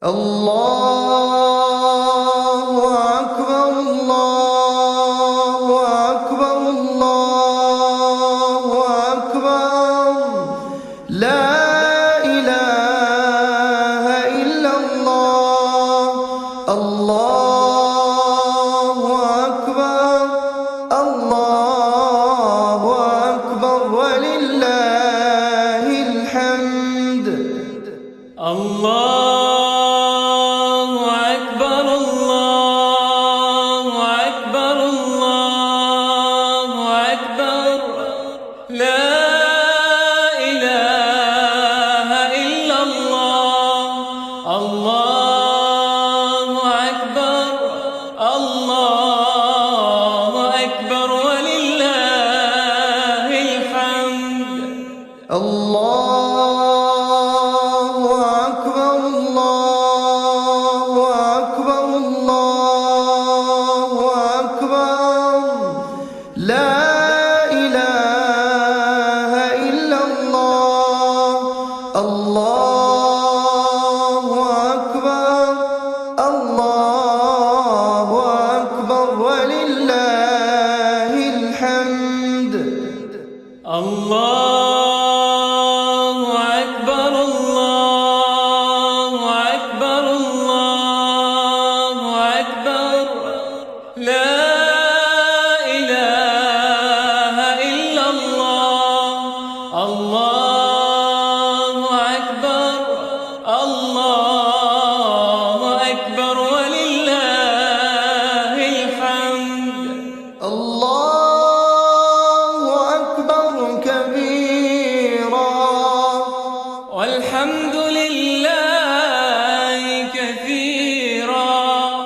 الله أكبر الله أكبر الله أكبر لا إله إلا الله الله أكبر الله أكبر ولله الحمد الله أكبر الله أكبر الله أكبر لا إله إلا الله الله أكبر الله أكبر ولله الحمد الله أكبر الله أكبر الله أكبر لا إله إلا الله الله أكبر الله أكبر ولله الحمد الله أكبر الله أكبر الله أكبر لا إله إلا الله الله أكبر الله أكبر ولله الحمد الله أكبر كبيرا والحمد لله كثيرا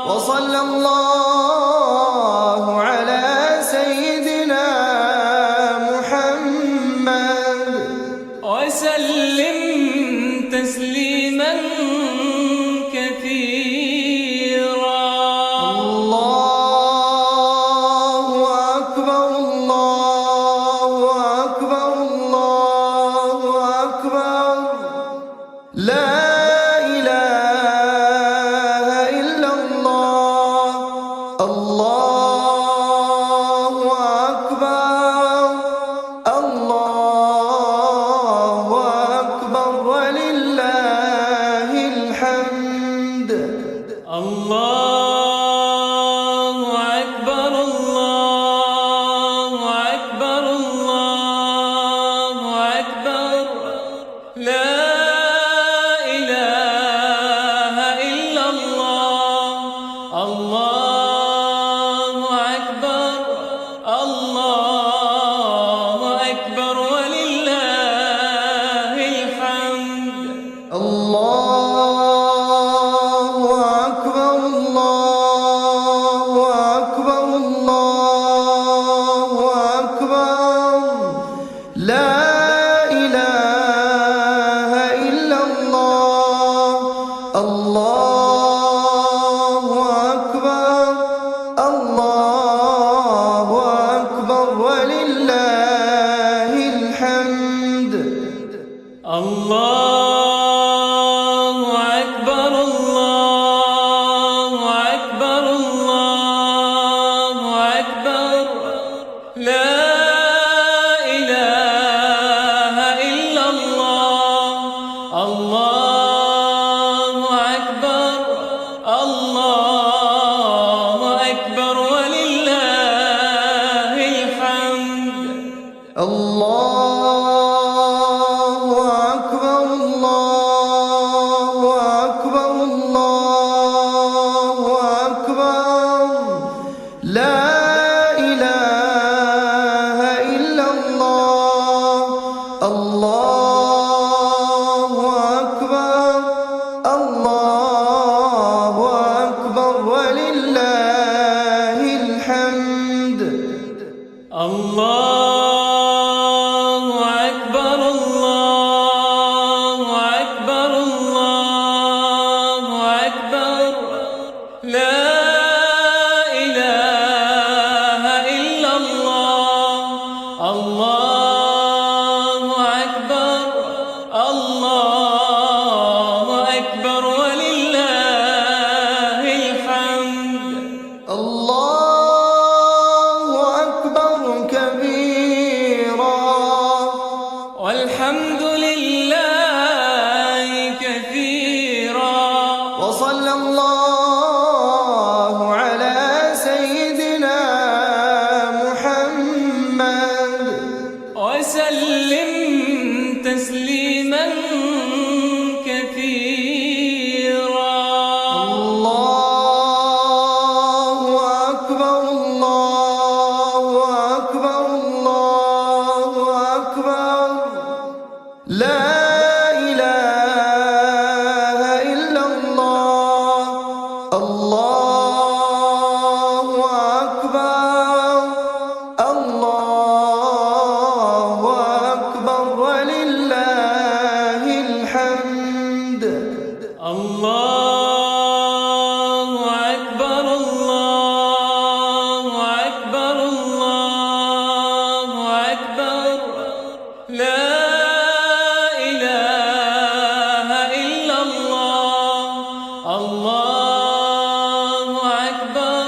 وصلى الله على سيدنا محمد وسلم تسليما كثيرا الله أكبر الله أكبر الله أكبر لا إله إلا الله الله أكبر الله أكبر ولله الحمد الله أكبر الله أكبر الله أكبر لا إله إلا الله الله أكبر الله أكبر ولله الحمد الله أكبر الله أكبر الله أكبر لا إله إلا الله الله أكبر الله أكبر ولله الحمد الله أكبر الله أكبر الله أكبر لا إله إلا الله الله أكبر وصلى الله على سيدنا محمد وسلم تسليما كثيرا. الله أكبر الله أكبر الله أكبر لا إله إلا الله. الله أكبر الله أكبر ولله الحمد. الله أكبر الله أكبر الله أكبر لا إله إلا الله. الله أكبر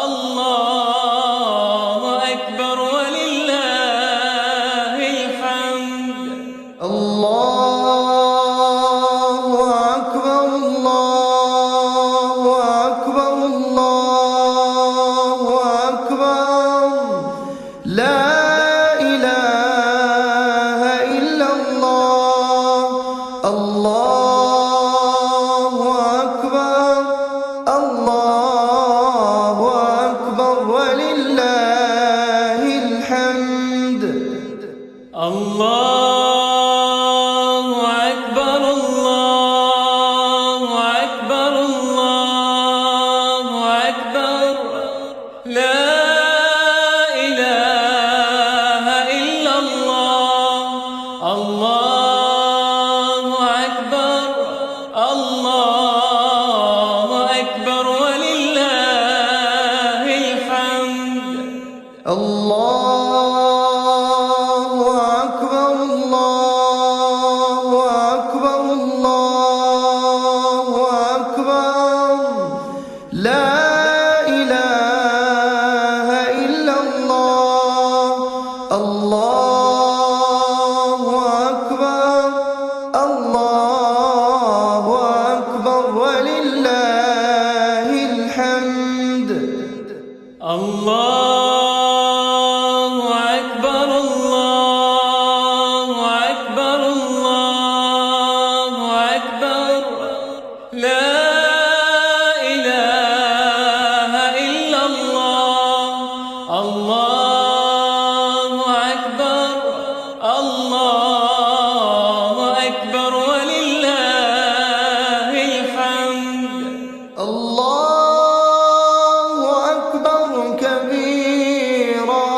الله أكبر ولله الحمد. الله أكبر الله أكبر الله أكبر لا إله إلا الله. الله أكبر الله أكبر ولله الحمد. الله أكبر الله أكبر الله أكبر لا إله إلا الله. الله أكبر الله أكبر ولله الحمد. الله أكبر الله أكبر الله أكبر لا إله إلا الله. الله أكبر الله أكبر ولله الحمد. الله أكبر الله أكبر الله أكبر لا إله إلا الله. الله أكبر الله أكبر ولله الحمد. الله أكبر كبيرا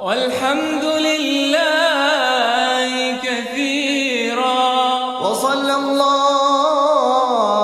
والحمد لله كثيرا. وصلى الله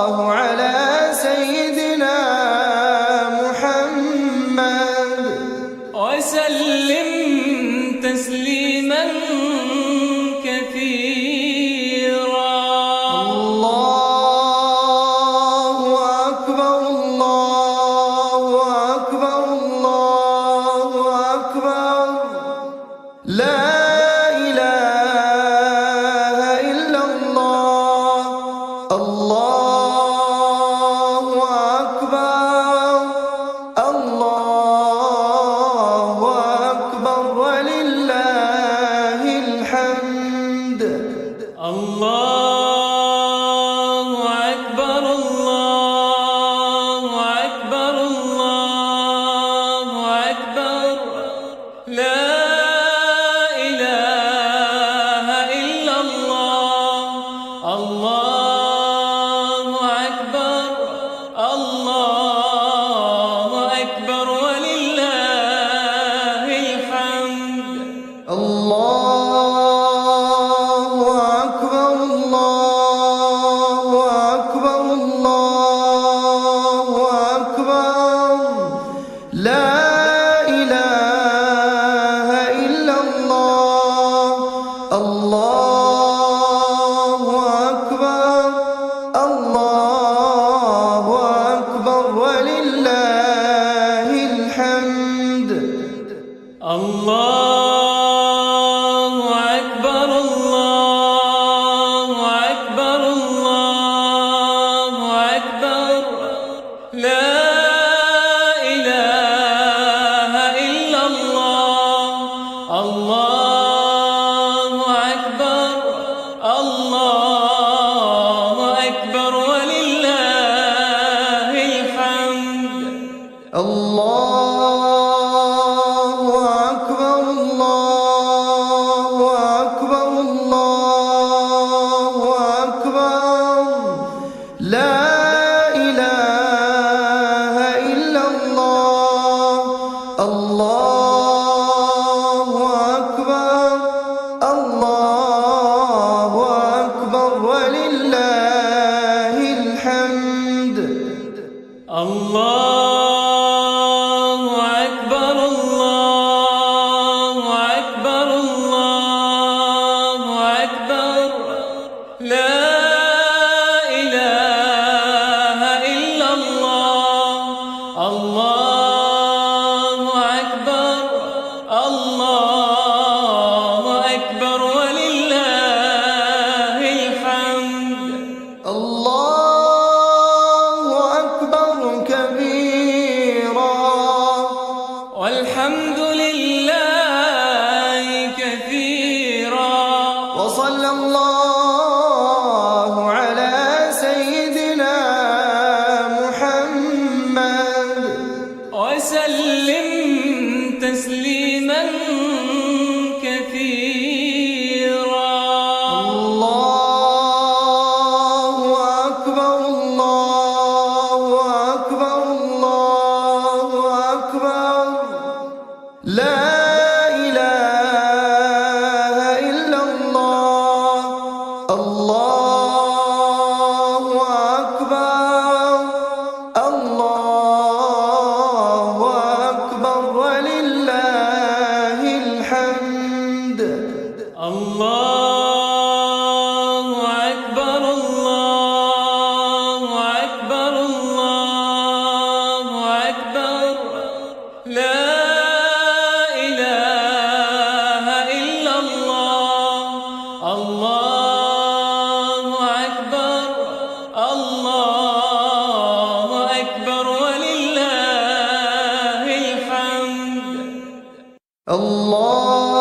لا إله إلا الله. الله أكبر الله أكبر ولله الحمد. الله أكبر الله أكبر الله أكبر لا إله إلا الله. الله أكبر الله أكبر ولله الحمد. الله أكبر كبيرا والحمد لله كثيرا وصلى الله على سيدنا محمد وسلم تسليما كثيرا. الله أكبر الله أكبر الله أكبر لا إله إلا الله. الله أكبر الله أكبر ولله الحمد. الله أكبر الله أكبر الله أكبر لا إله إلا الله. الله أكبر الله أكبر ولله الحمد. الله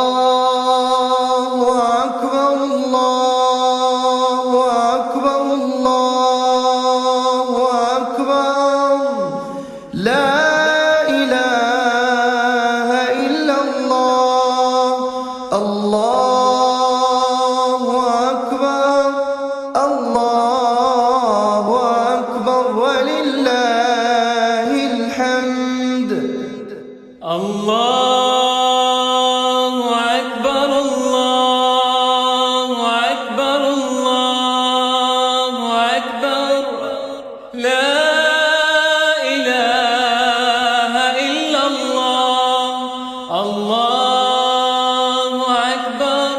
أكبر الله أكبر الله أكبر لا إله إلا الله. الله أكبر الله أكبر ولله الحمد. الله أكبر الله أكبر الله أكبر لا إله إلا الله. الله أكبر الله أكبر ولله الحمد. الله أكبر الله أكبر الله أكبر لا إله إلا الله. الله أكبر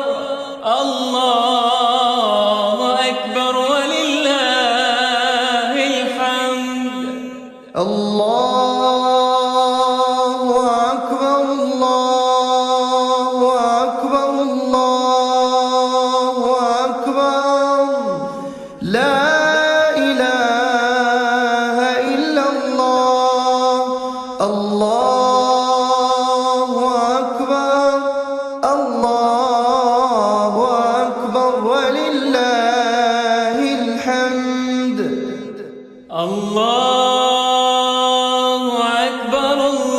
الله أكبر ولله الحمد. الله أكبر الله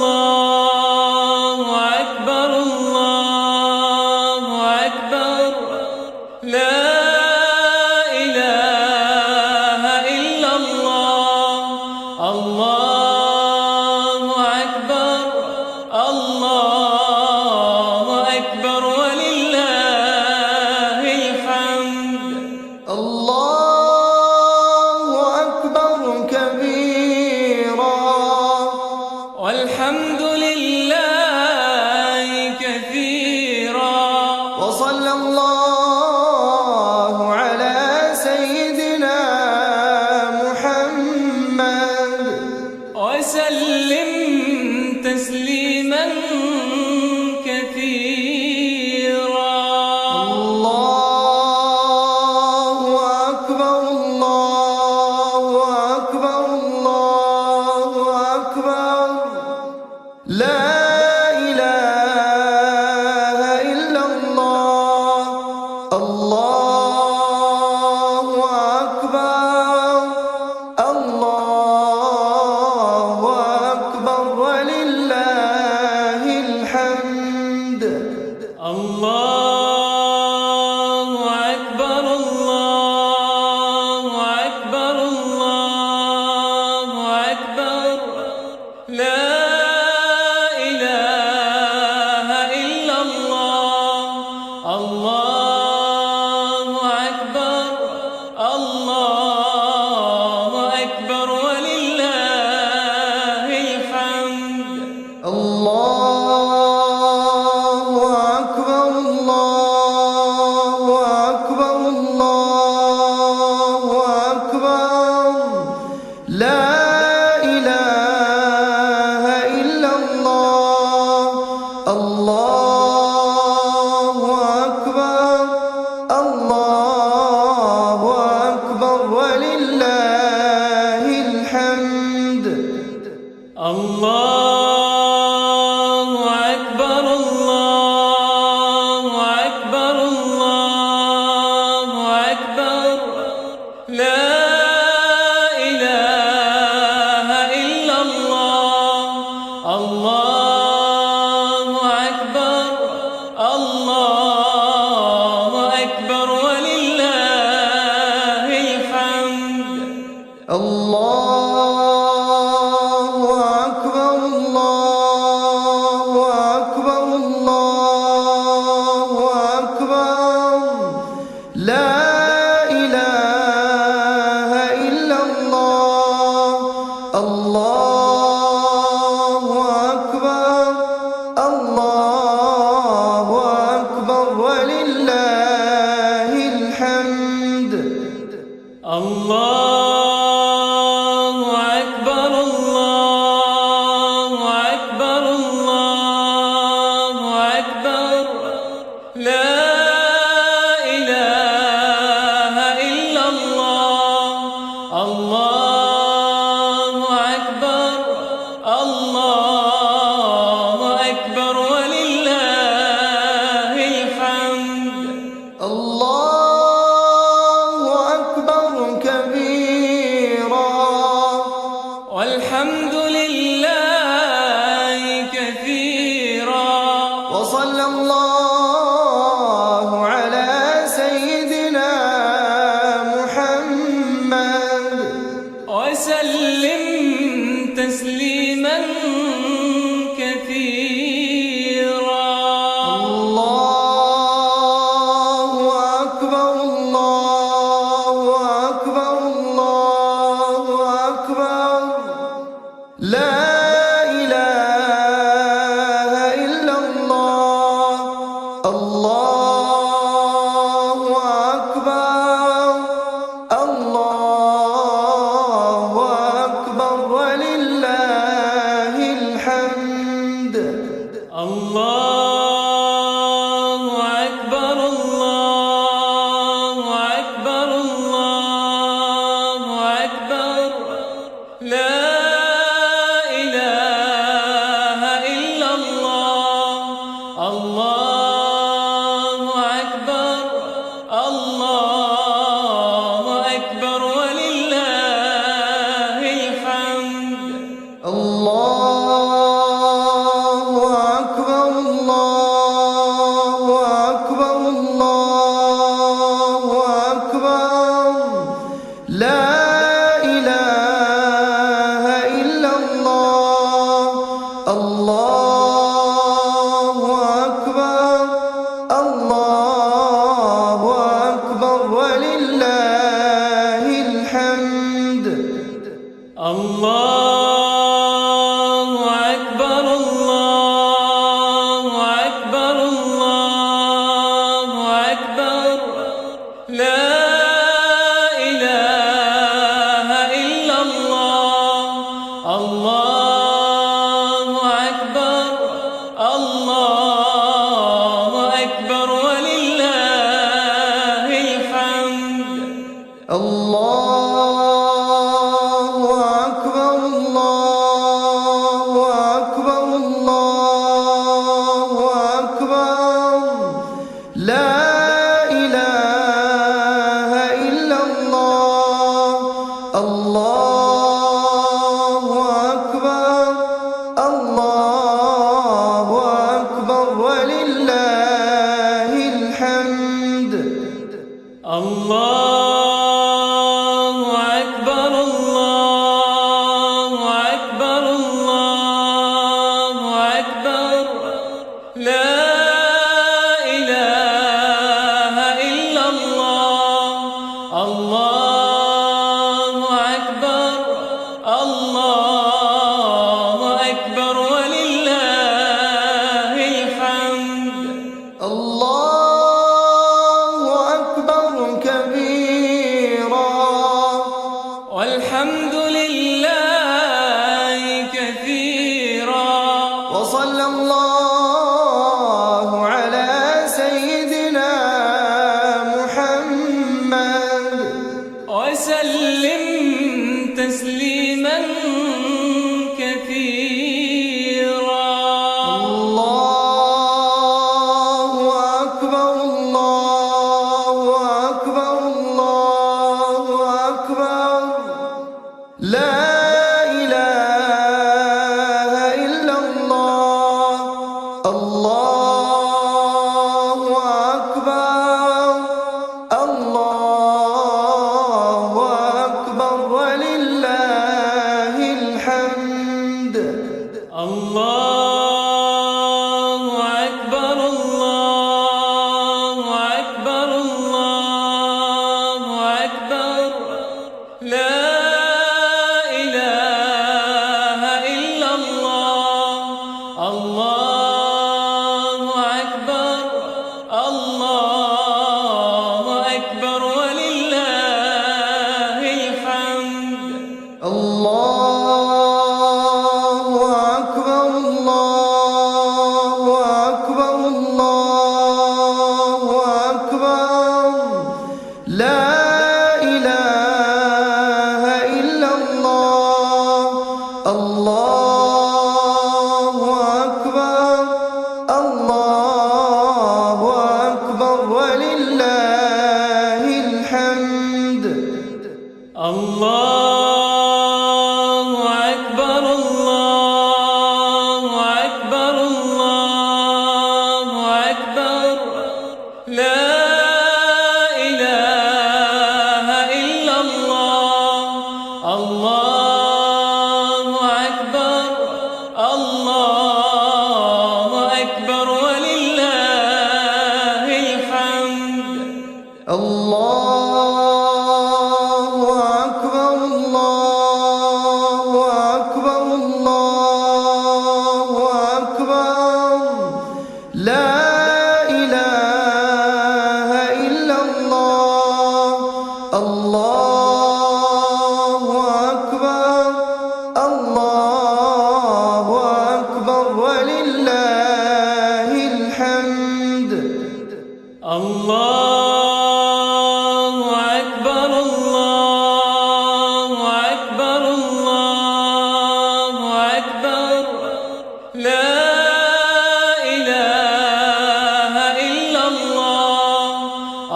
أكبر الله أكبر لا إله إلا الله. الله أكبر الله أكبر ولله الحمد. الله أكبر كبيرا الله أكبر الله أكبر الله أكبر لا إله إلا الله الله أكبر الله أكبر ولله الحمد الله أكبر الله أكبر الله أكبر لا إله إلا الله الله أكبر الله أكبر ولله الحمد الله أكبر كبيرا والحمد لله كثيرا وصلى الله على سيدنا محمد وسلم تسليما كثيرا الله أكبر الله أكبر الله أكبر لا إله إلا الله الله أكبر الله أكبر ولله الحمد الله أكبر الله أكبر الله أكبر لا إله إلا الله الله أكبر الله أكبر ولله الحمد الله أكبر الله أكبر الله أكبر لا إله إلا الله الله أكبر الله أكبر ولله الحمد الله أكبر الله أكبر الله أكبر لا إله إلا الله الله أكبر الله أكبر ولله الحمد الله أكبر الله أكبر الله أكبر لا إله إلا الله الله أكبر الله أكبر ولله الحمد الله أكبر الله أكبر الله أكبر لا إله إلا الله الله أكبر الله أكبر ولله الحمد الله أكبر كبيرا والحمد لله كثيرا وصلى الله على سيدنا محمد وسلم تسليما كثيرا الله أكبر الله أكبر الله أكبر لا إله إلا الله الله أكبر الله أكبر ولله الله أكبر الله أكبر الله أكبر لا إله إلا الله الله أكبر الله أكبر ولله الحمد الله أكبر الله أكبر الله أكبر لا إله إلا الله الله أكبر الله أكبر ولله الحمد الله أكبر الله أكبر الله أكبر لا إله إلا الله الله أكبر الله أكبر ولله الحمد الله أكبر الله أكبر الله أكبر لا إله إلا الله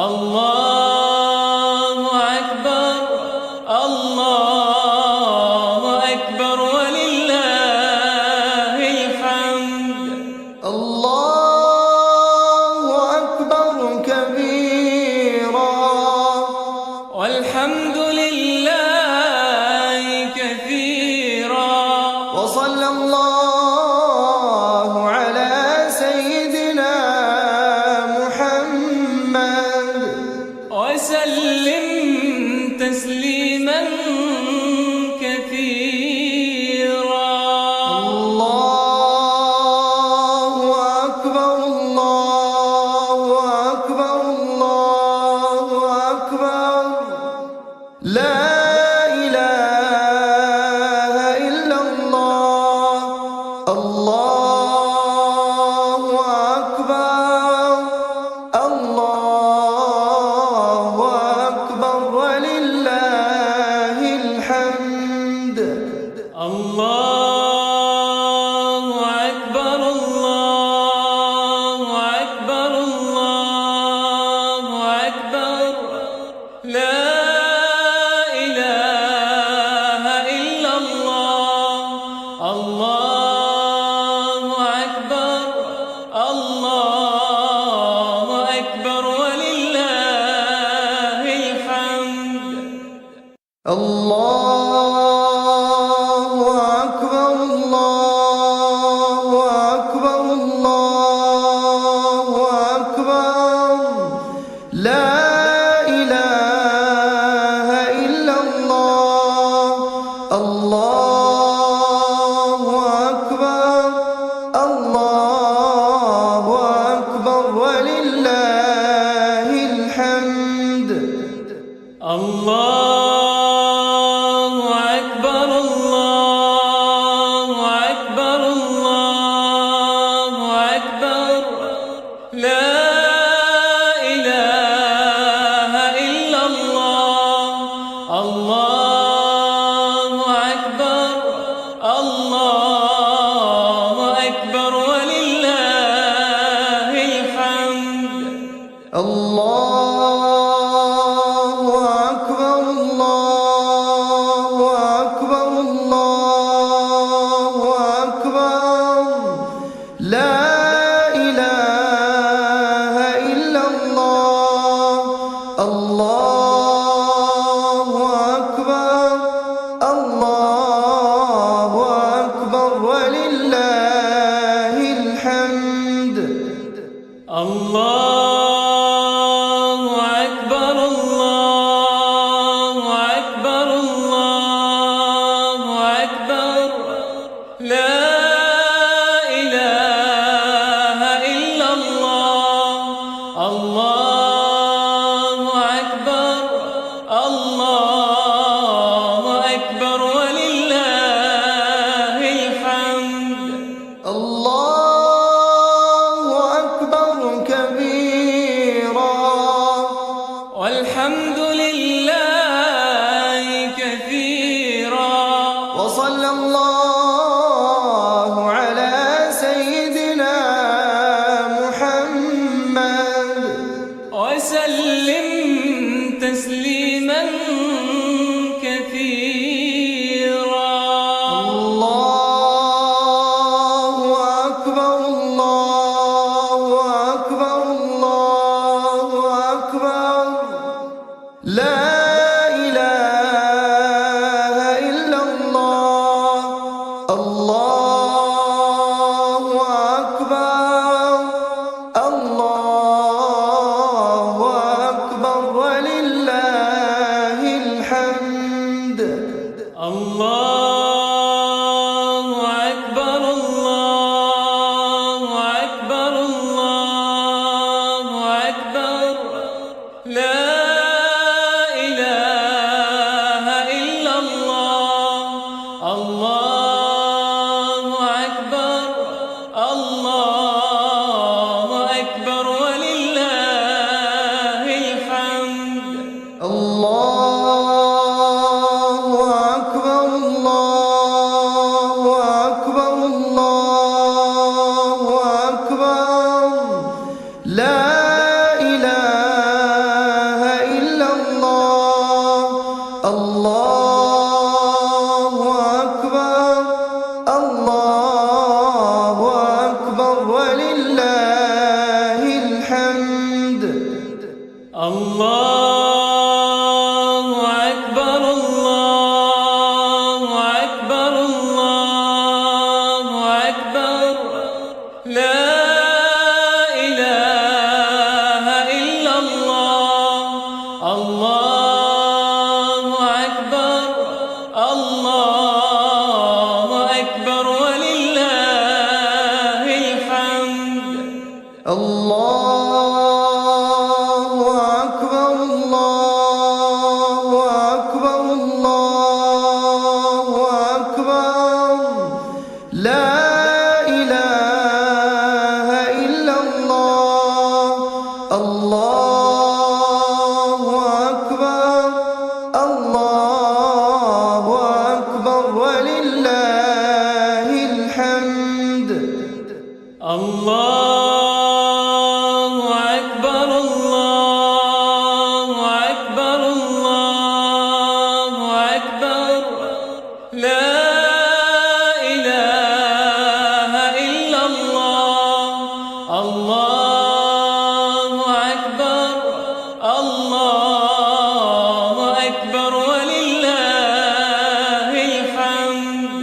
الله أكبر الله أكبر ولله الحمد الله أكبر كبيرا والحمد لله كثيرا وصلى الله على سيدنا محمد وسلم تسليما كثيرا الله أكبر الله أكبر الله أكبر لا إله إلا الله الله أكبر الله أكبر ولله الحمد الله أكبر الله أكبر الله أكبر لا إله إلا الله الله أكبر الله أكبر ولله الحمد الله أكبر الله أكبر الله أكبر لا إله إلا الله الله أكبر الله أكبر ولله الحمد الله وصلى الله على سيدنا محمد وسلم تسليما كثيرا. الله أكبر الله أكبر الله أكبر لا إله إلا الله. الله أكبر الله أكبر ولله الحمد. الله أكبر الله أكبر الله أكبر لا إله إلا الله. الله أكبر الله أكبر ولله الحمد. الله أكبر الله أكبر الله أكبر لا إله إلا الله. الله أكبر الله أكبر ولله الحمد. الله أكبر الله أكبر الله أكبر لا إله إلا الله. الله أكبر الله أكبر ولله الحمد. الله أكبر الله أكبر الله أكبر لا إله إلا الله. الله أكبر الله أكبر ولله الحمد. الله أكبر الله أكبر الله أكبر لا إله إلا الله. الله أكبر الله أكبر ولله الحمد.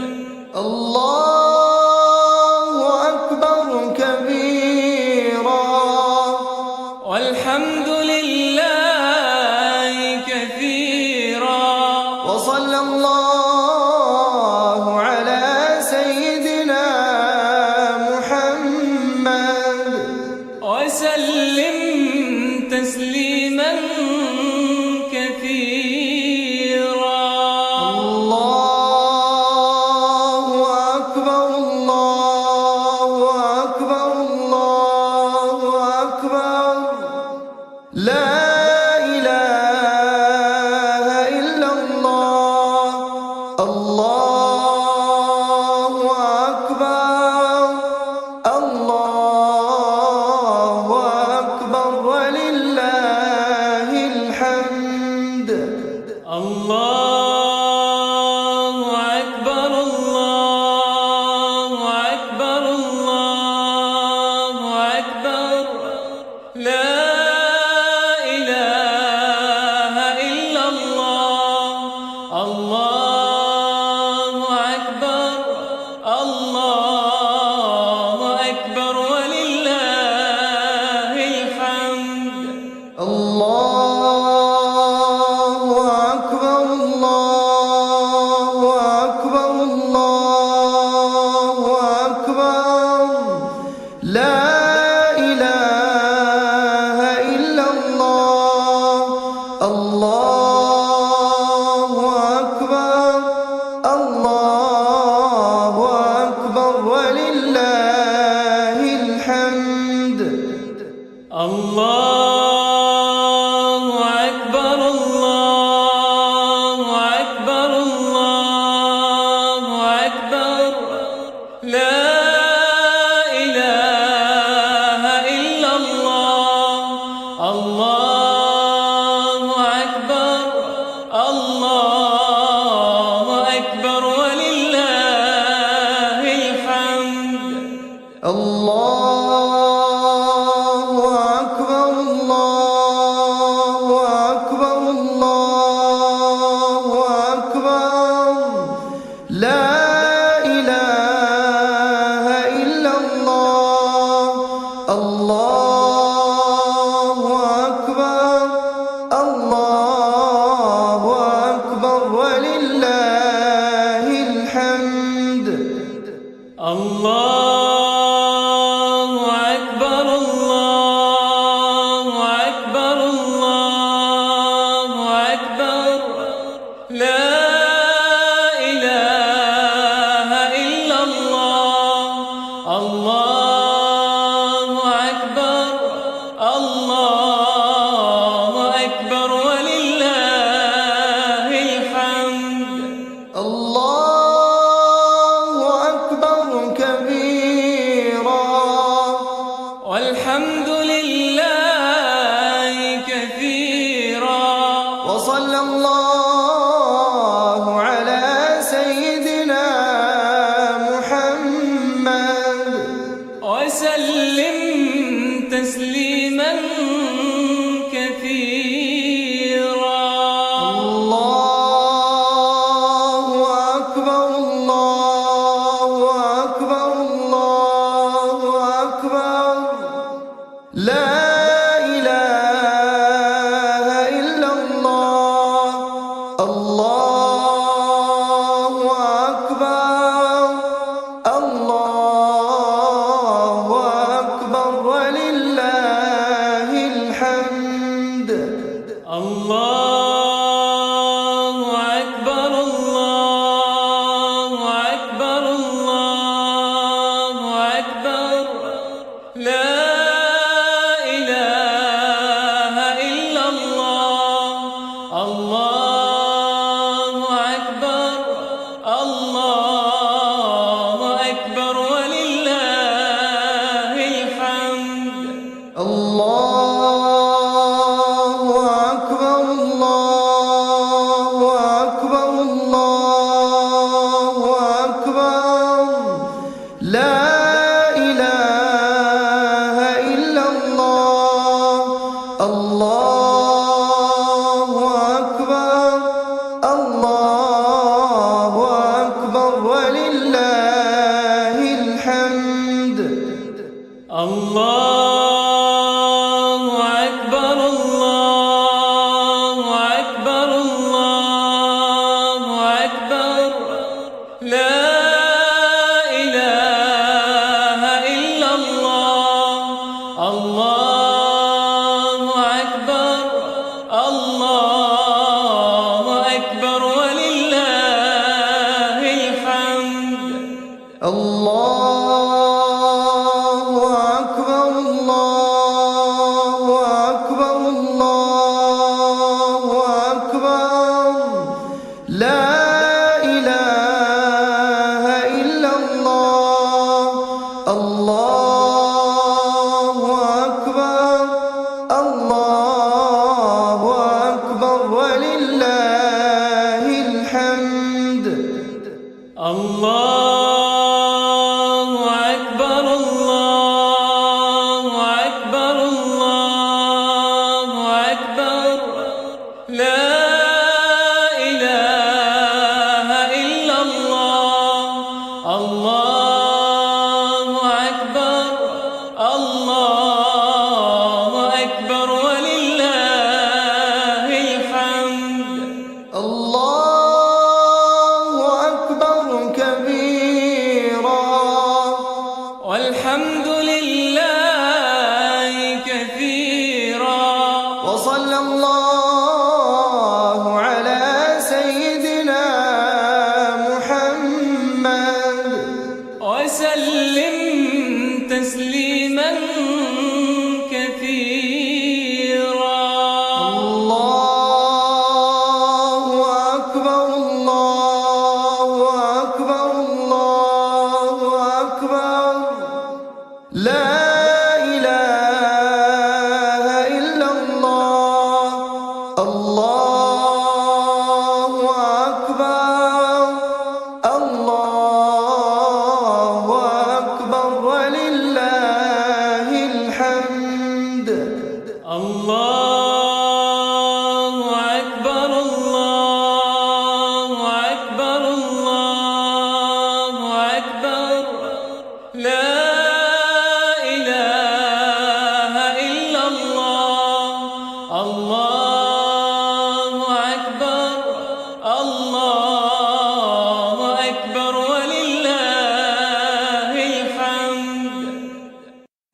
الله أكبر كبيرا والحمد لله كثيرا. وصلى الله لا إله إلا الله. الله أكبر الله أكبر ولله الحمد. الله أكبر الله أكبر الله أكبر. لا إله إلا الله. الله أكبر الله أكبر ولله الحمد. الله أكبر كبيرا والحمد لله كثيرا. وصلى الله على سيدنا محمد وسلم تسليما كثيرا. الله أكبر الله أكبر الله أكبر. لا إله إلا الله. الله أكبر الله أكبر ولله الحمد. الله أكبر الله أكبر الله أكبر. لا إله إلا الله. الله أكبر الله أكبر ولله الحمد. الله أكبر الله أكبر الله أكبر. لا إله إلا الله. الله أكبر الله أكبر ولله الحمد. الله أكبر الله أكبر الله أكبر. لا إله إلا الله. الله أكبر الله أكبر ولله الحمد. الله أكبر الله أكبر الله أكبر. لا إله إلا الله. الله أكبر الله أكبر ولله الحمد. الله أكبر الله أكبر الله أكبر. لا إله إلا الله. الله أكبر الله أكبر ولله الحمد. الله أكبر كبيرا والحمد لله كثيرا. وصلى الله على سيدنا محمد وسلم تسليما كثيرا. الله أكبر الله أكبر الله أكبر. لا إله إلا الله. الله أكبر الله أكبر ولله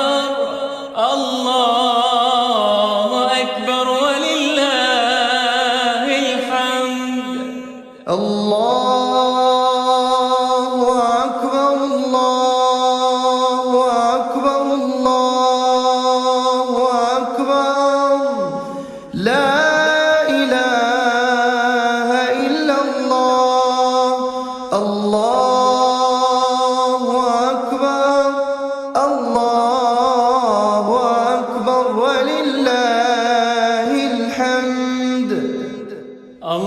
أكبر الله أكبر ولله الحمد الله أكبر الله أكبر الله أكبر لا إله إلا الله الله أكبر الله أكبر ولله الحمد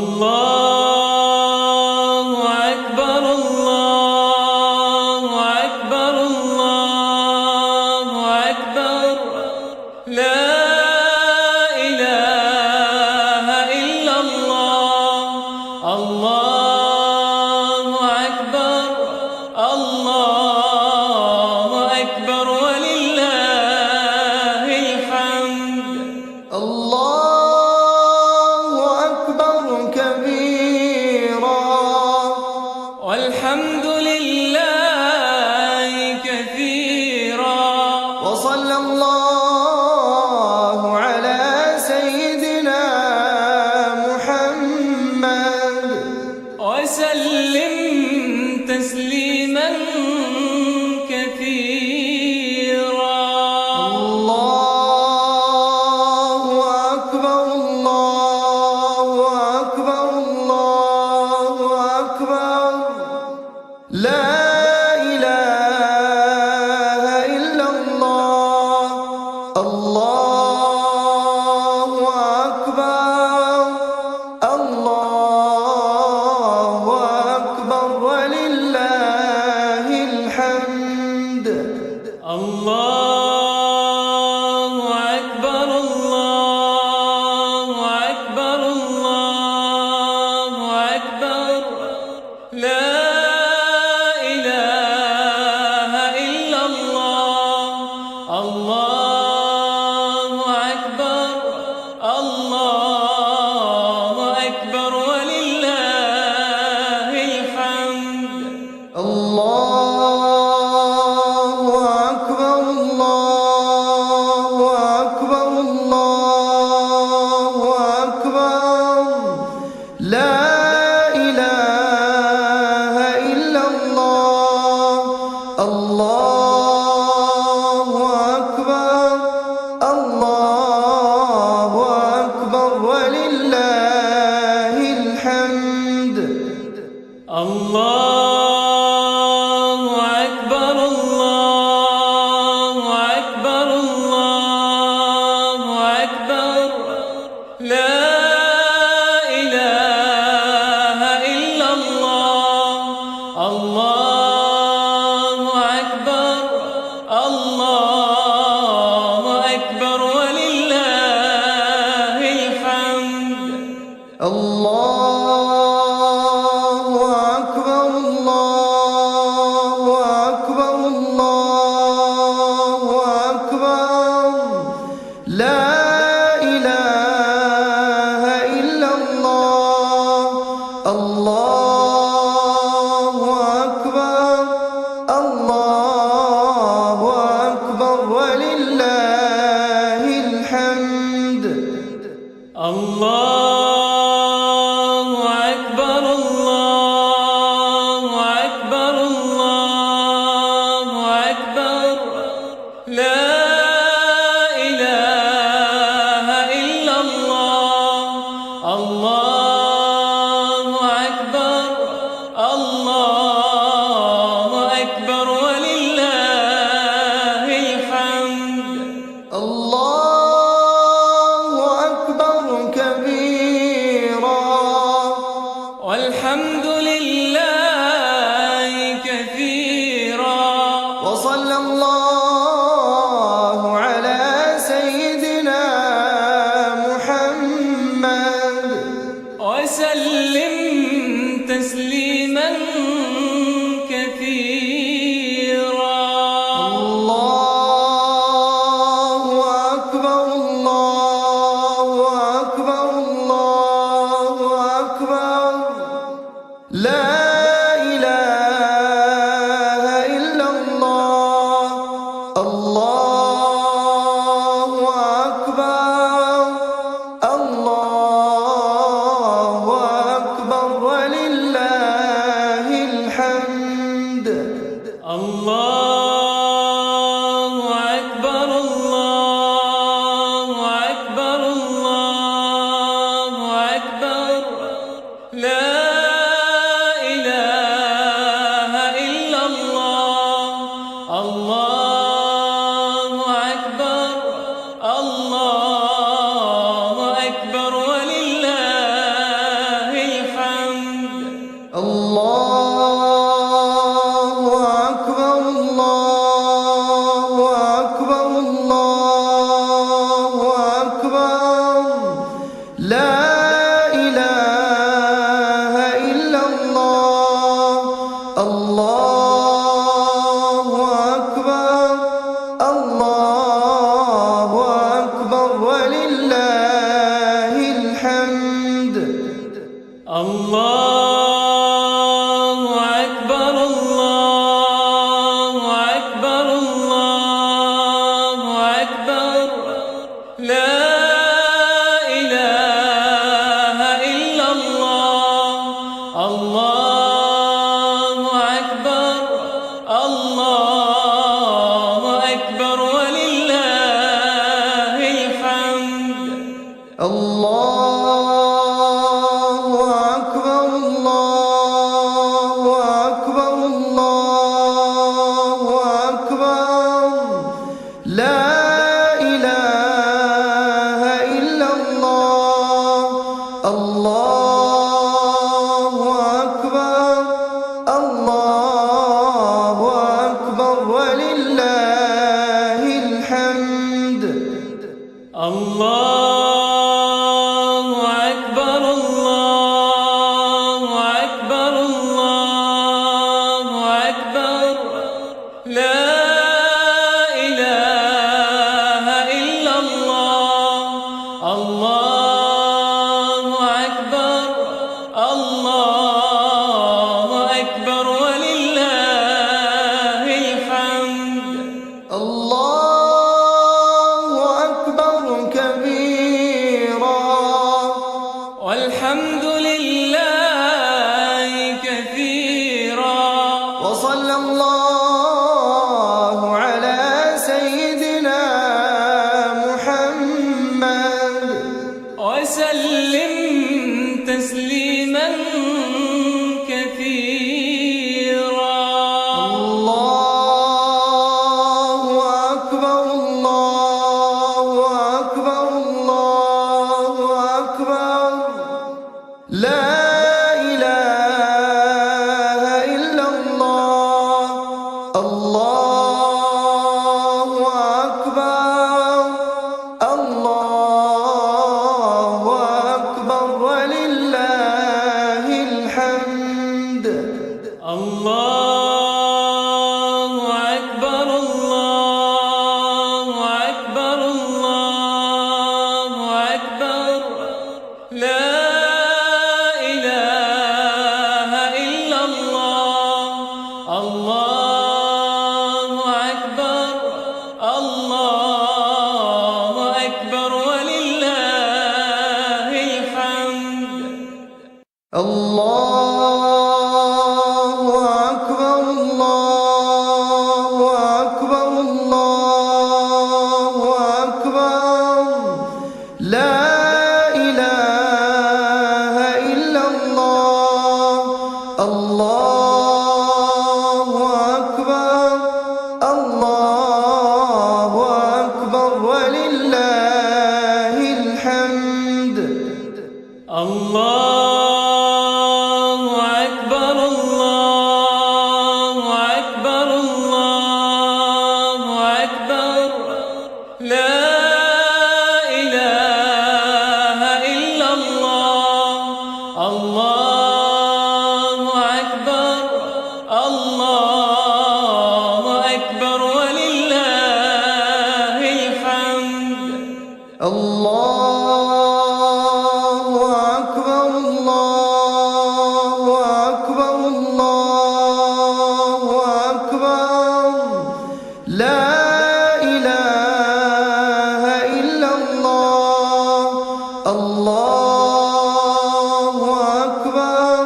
الله أكبر الله أكبر الله أكبر لا إله إلا الله الله أكبر تسليما كثيرا. الله أكبر الله أكبر الله أكبر لا إله إلا الله. الله أكبر الله أكبر ولله الحمد. الله أكبر الله أكبر الله أكبر لا إله إلا الله. الله أكبر الله أكبر ولله الحمد. الله أكبر الله أكبر الله أكبر لا إله إلا الله. الله أكبر الله أكبر ولله الحمد. الله أكبر الله أكبر الله أكبر لا إله إلا الله. الله أكبر الله أكبر ولله الحمد. الله أكبر الله أكبر الله أكبر لا إله إلا الله. الله أكبر الله أكبر ولله الحمد. الله أكبر الله أكبر الله أكبر لا إله إلا الله. الله أكبر الله أكبر ولله الحمد. الله أكبر كبيرا والحمد لله كثيرا. وصلى الله على سيدنا محمد وسلم تسليما كثيرا. الله أكبر الله أكبر الله أكبر لا إله إلا الله. الله أكبر الله أكبر ولله الحمد. الله أكبر الله أكبر الله أكبر لا إله إلا الله. الله أكبر الله أكبر ولله الحمد. الله أكبر الله أكبر الله أكبر لا إله إلا الله. الله أكبر الله أكبر ولله الحمد. الله وصلى الله على سيدنا محمد وسلم تسليما كثيرا. الله أكبر الله أكبر الله أكبر لا إله إلا الله. الله أكبر الله أكبر ولله الحمد. الله أكبر الله أكبر الله أكبر لا إله إلا الله. الله أكبر الله أكبر ولله الحمد. الله أكبر الله أكبر الله أكبر لا إله إلا الله. الله أكبر الله أكبر ولله الحمد. الله أكبر الله أكبر الله أكبر لا إله إلا الله. الله أكبر الله أكبر ولله الحمد. الله أكبر الله أكبر الله أكبر لا إله إلا الله. الله أكبر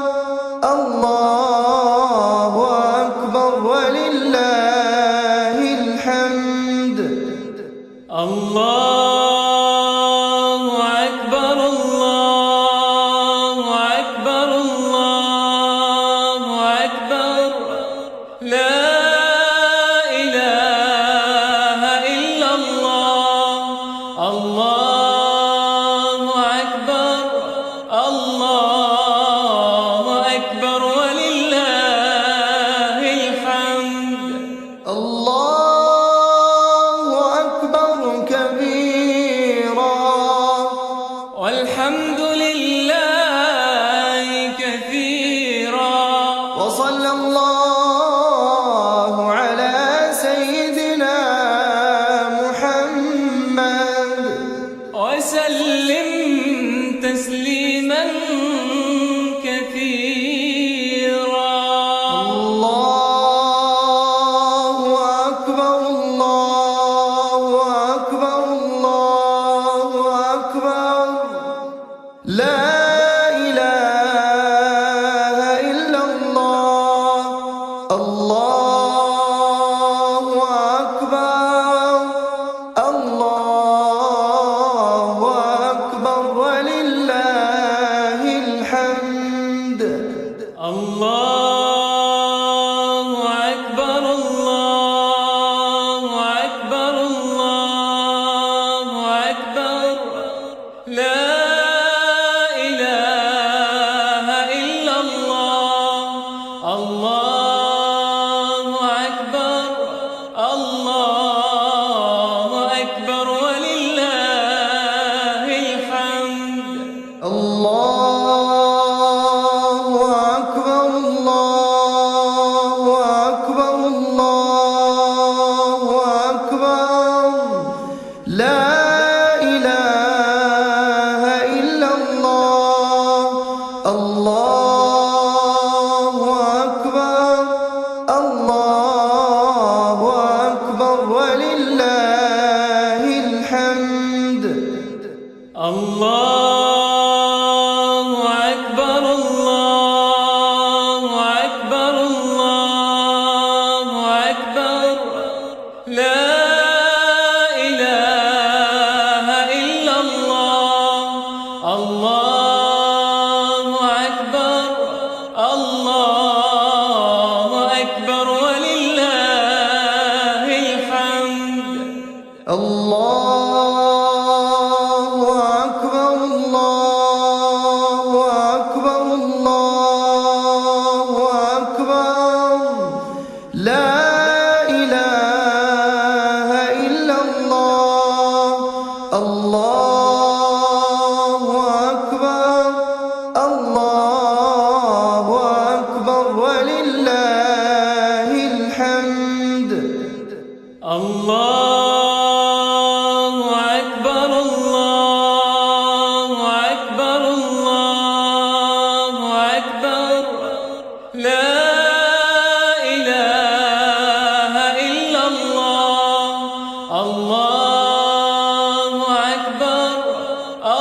الله أكبر ولله الحمد. الله أكبر الله أكبر الله أكبر لا إله إلا الله. الله أكبر الله أكبر ولله الحمد. الله أكبر كبيرا والحمد لله كثيرا. وصلى الله على سيدنا محمد وسلم تسليما كثيرا. الله أكبر الله أكبر الله أكبر لا إله إلا الله. الله أكبر الله أكبر ولله الحمد. الله أكبر الله أكبر الله أكبر لا إله إلا الله. الله أكبر الله أكبر ولله الحمد. الله أكبر الله أكبر الله أكبر لا إله إلا الله. الله أكبر الله أكبر الله أكبر الله أكبر لا إله إلا الله الله أكبر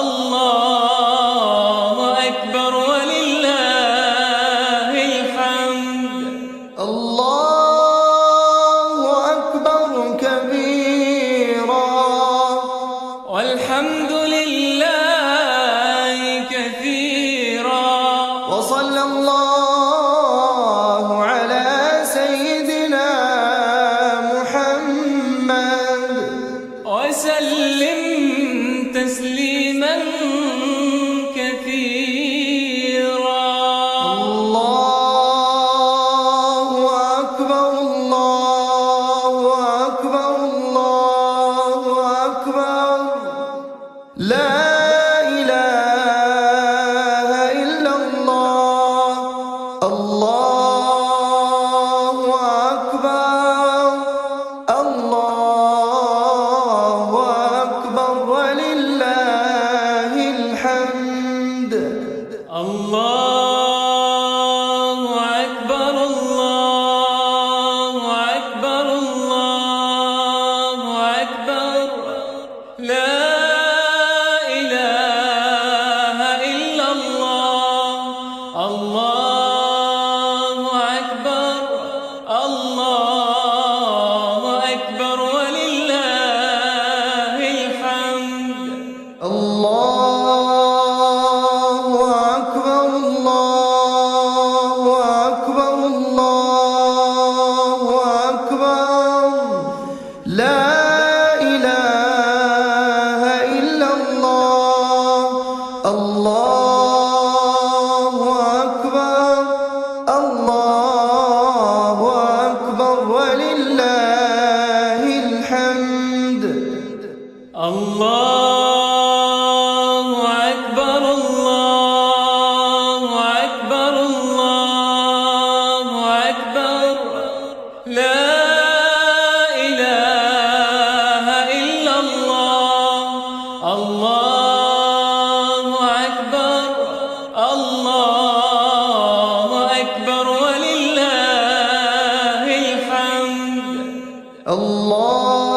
الله أكبر ولله الحمد الله أكبر كبيرا والحمد لله كثيرا وصلى الله على سيدنا محمد وسلم تسليما كثيرا الله أكبر الله أكبر الله أكبر لا إله إلا الله الله أكبر الله أكبر ولله الحمد الله أكبر الله أكبر الله أكبر لا إله إلا الله الله أكبر الله أكبر ولله الحمد الله أكبر الله أكبر الله أكبر لا إله إلا الله الله أكبر الله أكبر ولله الحمد الله أكبر الله أكبر الله أكبر لا إله إلا الله الله أكبر الله أكبر ولله الحمد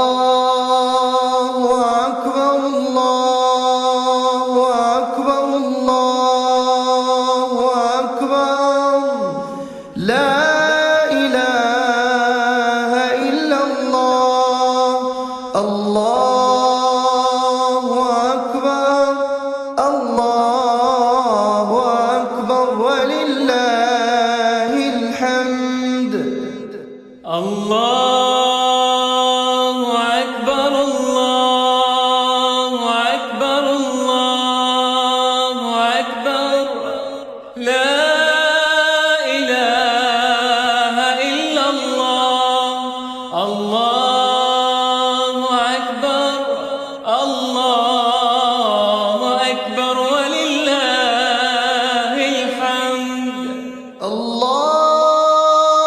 الله أكبر الله أكبر الله أكبر لا إله إلا الله الله أكبر الله أكبر ولله الحمد الله أكبر الله أكبر الله أكبر لا إله إلا الله الله أكبر الله أكبر ولله الحمد الله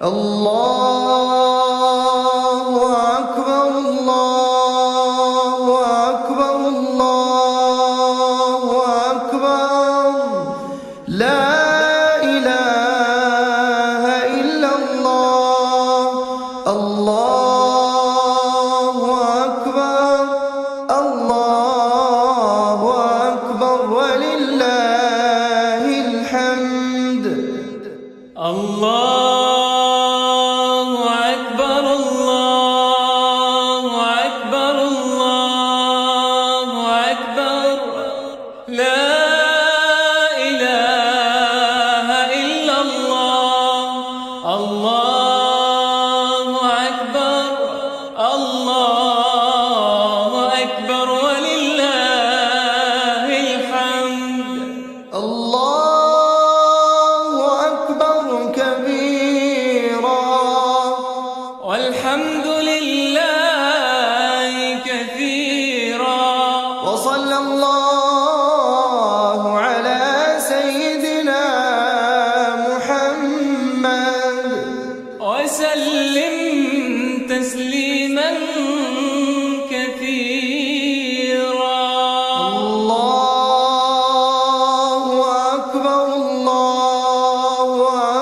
الله أكبر الله أكبر الله أكبر لا إله إلا الله الله أكبر الله أكبر ولله الحمد الله أكبر الله أكبر الله أكبر لا إله إلا الله الله أكبر الله أكبر ولله الحمد الله أكبر كبيرا والحمد لله كثيرا وصلى الله على سيدنا محمد وسلم تسليما كثيرا الله أكبر الله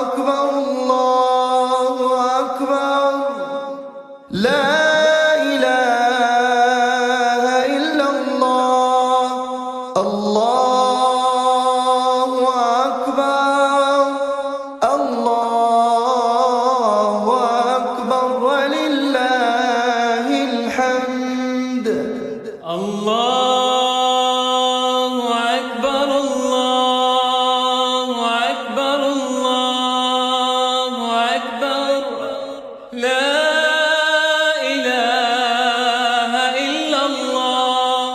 أكبر الله أكبر لا إله إلا الله الله أكبر الله أكبر ولله الحمد الله أكبر الله أكبر الله أكبر لا إله إلا الله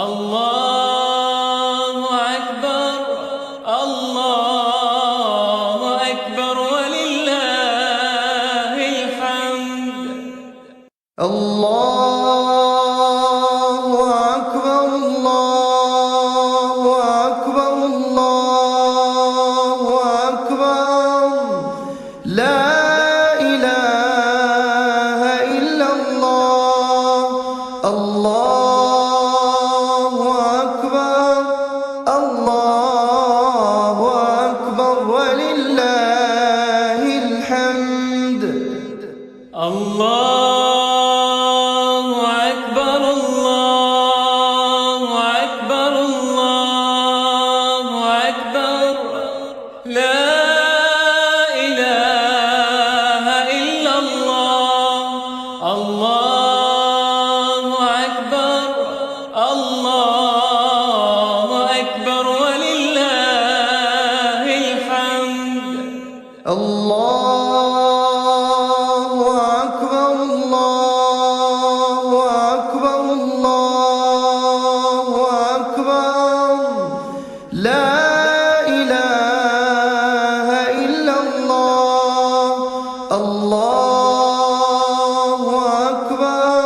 الله أكبر الله أكبر ولله الحمد الله أكبر الله أكبر الله أكبر لا إله إلا الله الله أكبر الله أكبر ولله الحمد الله أكبر الله أكبر الله أكبر لا إله إلا الله الله أكبر الله أكبر ولله الحمد الله أكبر الله أكبر الله أكبر لا إله إلا الله الله أكبر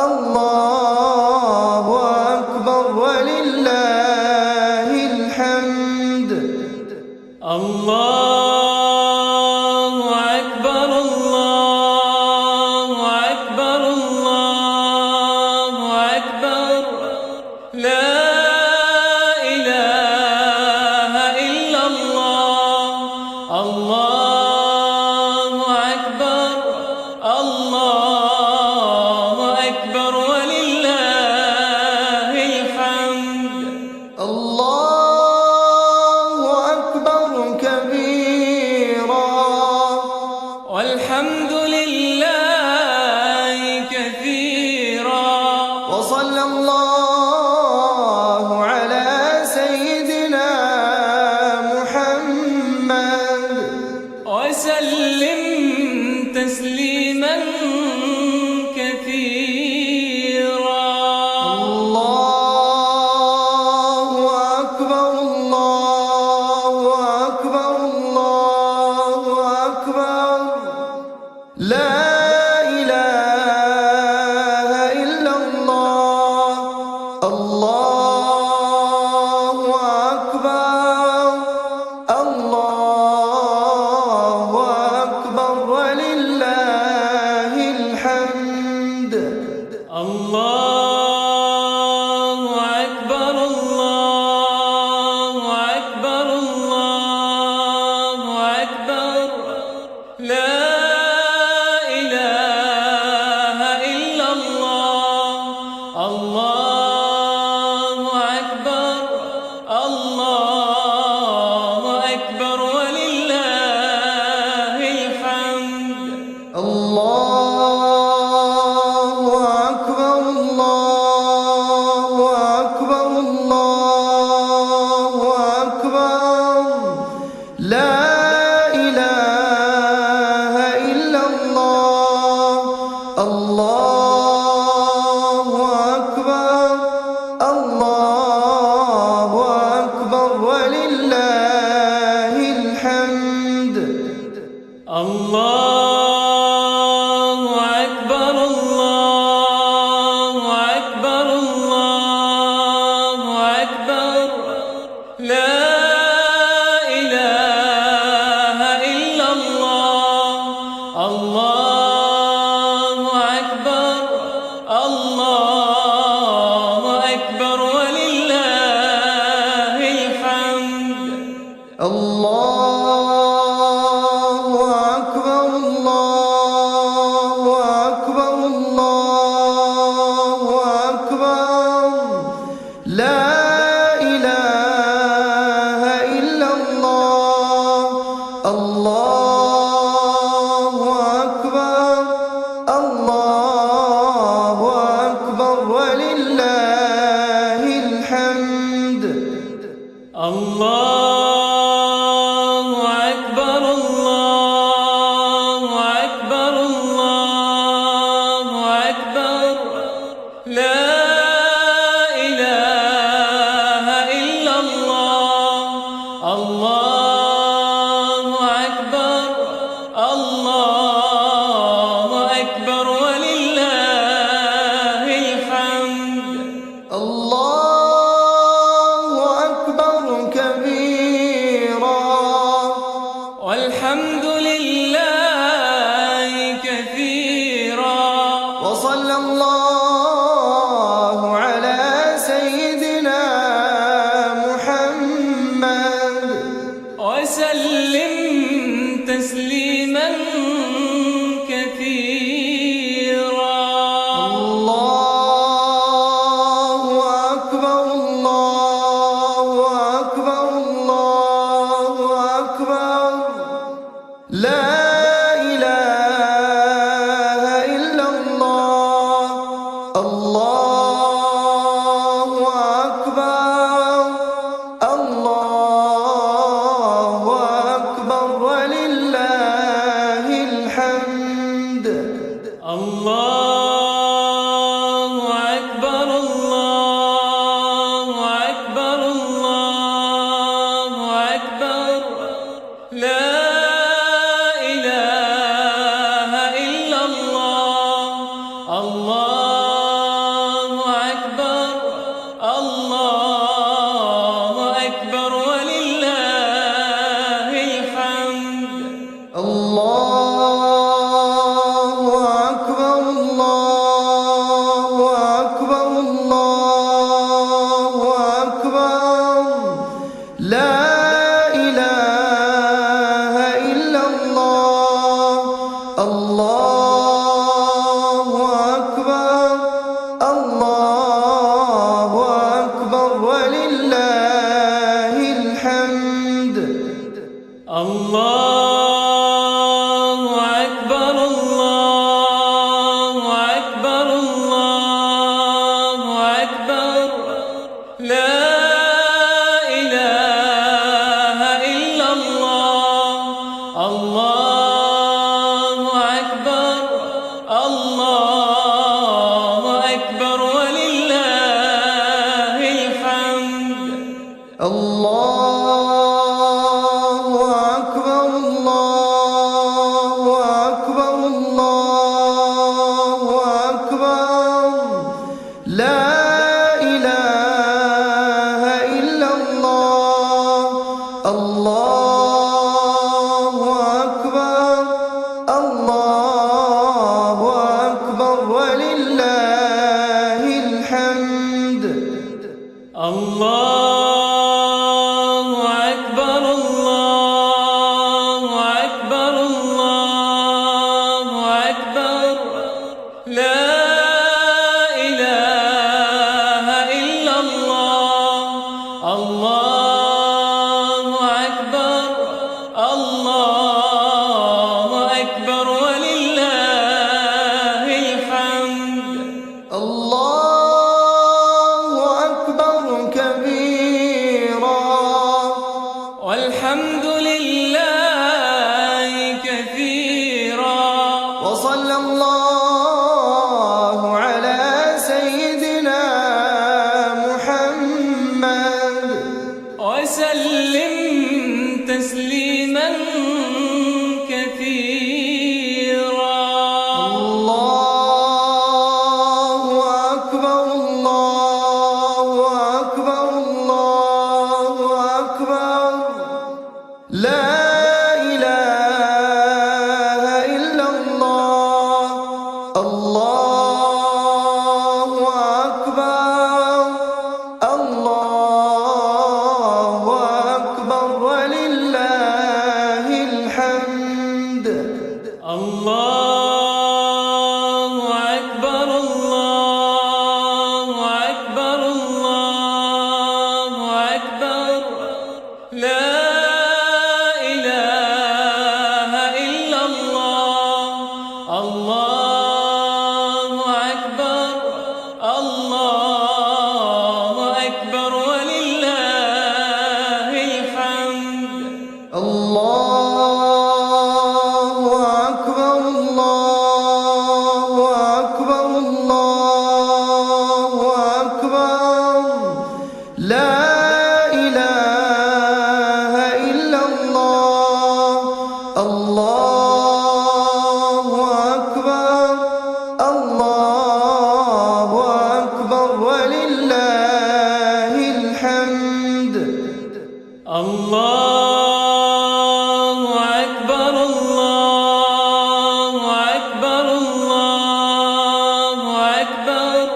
الله أكبر ولله الحمد الله أكبر الله أكبر الله أكبر لا إله إلا الله الله أكبر الله أكبر ولله الحمد الله أكبر كبيرا والحمد لله كثيرا وصلى الله على سيدنا محمد وسلم تسليما كثيرا الله أكبر الله أكبر الله أكبر لا إله إلا الله الله أكبر الله أكبر الله أكبر الله أكبر الله أكبر لا إله إلا الله الله أكبر الله أكبر ولله الحمد الله أكبر الله أكبر الله أكبر لا إله إلا الله الله أكبر الله أكبر ولله الحمد الله أكبر الله أكبر الله أكبر لا إله إلا الله الله أكبر الله أكبر ولله الحمد الله أكبر كبيرا والحمد لله كثيرا وصلى الله على سيدنا محمد وسلم تسليما كثيرا الله أكبر الله أكبر الله أكبر لا إله إلا الله الله أكبر الله أكبر ولله الحمد الله أكبر الله أكبر الله أكبر لا إله إلا الله الله أكبر الله أكبر ولله الحمد الله أكبر الله أكبر الله أكبر لا إله إلا الله الله أكبر الله أكبر ولله الحمد الله أكبر الله أكبر الله أكبر لا إله إلا الله الله أكبر الله أكبر ولله الحمد الله أكبر الله أكبر الله أكبر لا إله إلا الله الله أكبر الله أكبر ولله الحمد الله أكبر الله أكبر الله أكبر لا إله إلا الله الله أكبر الله أكبر ولله الحمد الله أكبر كبيرا والحمد لله كثيرا وصلى الله على سيدنا محمد وسلم تسليما كثيرا الله أكبر الله أكبر الله أكبر لا إله إلا الله الله أكبر الله أكبر ولله الحمد الله أكبر الله أكبر الله أكبر لا إله إلا الله الله أكبر الله أكبر ولله الحمد الله أكبر الله أكبر الله أكبر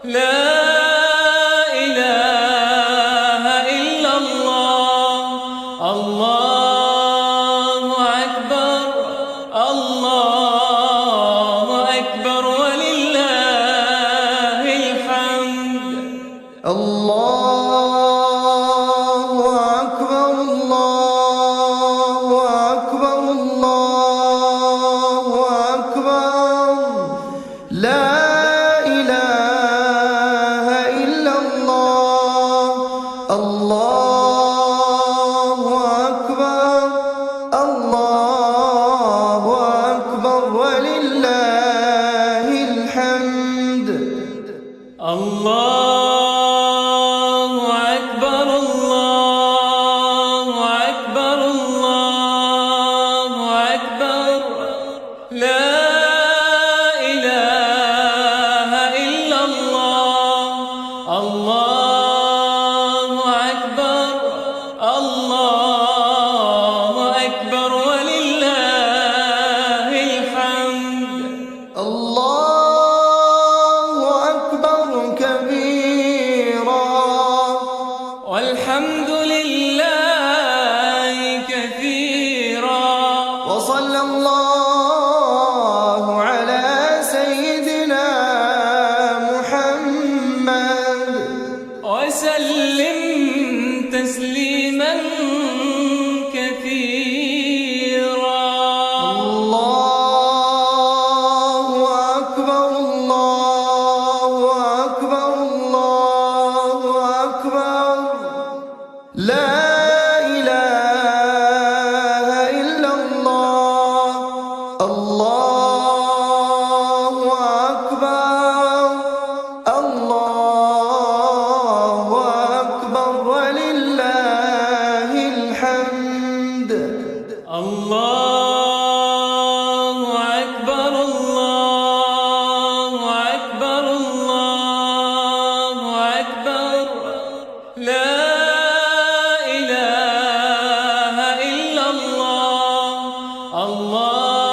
لا إله إلا الله الله أكبر الله أكبر ولله الحمد الله أكبر الله أكبر الله أكبر لا إله إلا الله الله أكبر الله أكبر ولله الحمد الله أكبر الله أكبر الله أكبر لا إله إلا الله الله أكبر الله أكبر ولله الحمد الله أكبر كبيرا والحمد لله كثيرا وصلى الله على سيدنا محمد وسلم تسليما كثيرا الله أكبر الله أكبر الله أكبر لا إله إلا الله الله أكبر الله أكبر ولله الحمد الله أكبر الله أكبر الله أكبر لا إله إلا الله الله